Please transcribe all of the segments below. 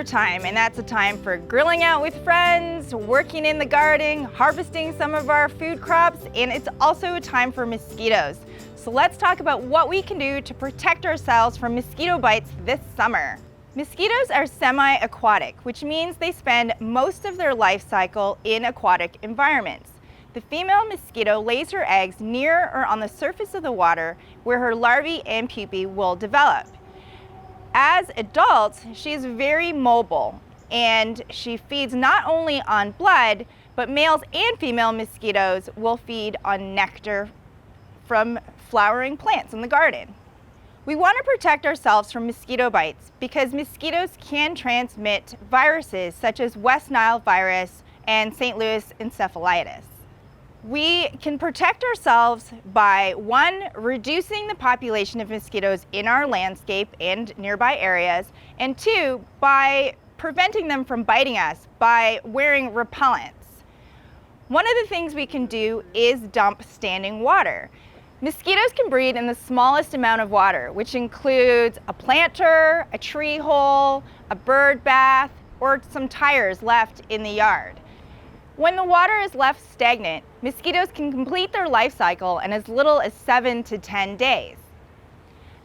summertime, and that's a time for grilling out with friends, working in the garden, harvesting some of our food crops, and it's also a time for mosquitoes. So let's talk about what we can do to protect ourselves from mosquito bites this summer. Mosquitoes are semi-aquatic, which means they spend most of their life cycle in aquatic environments. The female mosquito lays her eggs near or on the surface of the water where her larvae and pupae will develop. As adults, she is very mobile and she feeds not only on blood, but males and female mosquitoes will feed on nectar from flowering plants in the garden. We want to protect ourselves from mosquito bites because mosquitoes can transmit viruses such as West Nile virus and St. Louis encephalitis. We can protect ourselves by, one, reducing the population of mosquitoes in our landscape and nearby areas, and two, by preventing them from biting us by wearing repellents. One of the things we can do is dump standing water. Mosquitoes can breed in the smallest amount of water, which includes a planter, a tree hole, a bird bath, or some tires left in the yard. When the water is left stagnant, mosquitoes can complete their life cycle in as little as 7 to 10 days.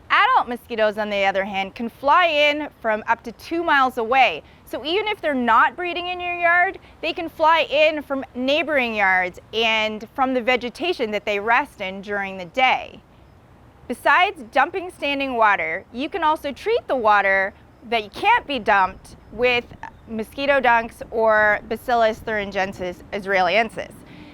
Adult mosquitoes, on the other hand, can fly in from up to 2 miles away. So even if they're not breeding in your yard, they can fly in from neighboring yards and from the vegetation that they rest in during the day. Besides dumping standing water, you can also treat the water that can't be dumped with mosquito dunks or Bacillus thuringiensis israeliensis.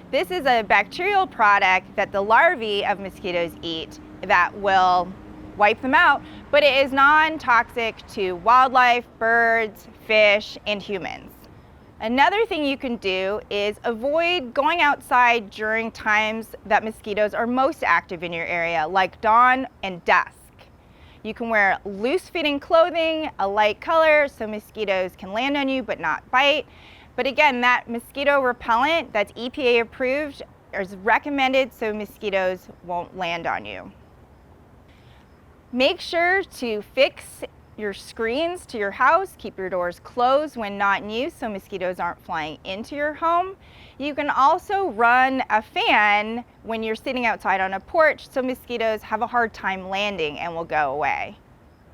This is a bacterial product that the larvae of mosquitoes eat that will wipe them out, but it is non-toxic to wildlife, birds, fish, and humans. Another thing you can do is avoid going outside during times that mosquitoes are most active in your area, like dawn and dusk. You can wear loose-fitting clothing, a light color, so mosquitoes can land on you but not bite. But again, that mosquito repellent that's EPA approved is recommended so mosquitoes won't land on you. Make sure to fix your screens to your house. Keep your doors closed when not in use so mosquitoes aren't flying into your home. You can also run a fan when you're sitting outside on a porch so mosquitoes have a hard time landing and will go away.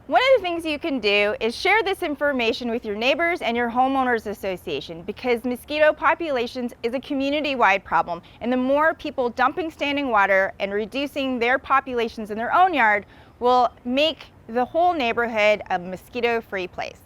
One of the things you can do is share this information with your neighbors and your homeowners association because mosquito populations is a community-wide problem, and the more people dumping standing water and reducing their populations in their own yard will make the whole neighborhood a mosquito-free place.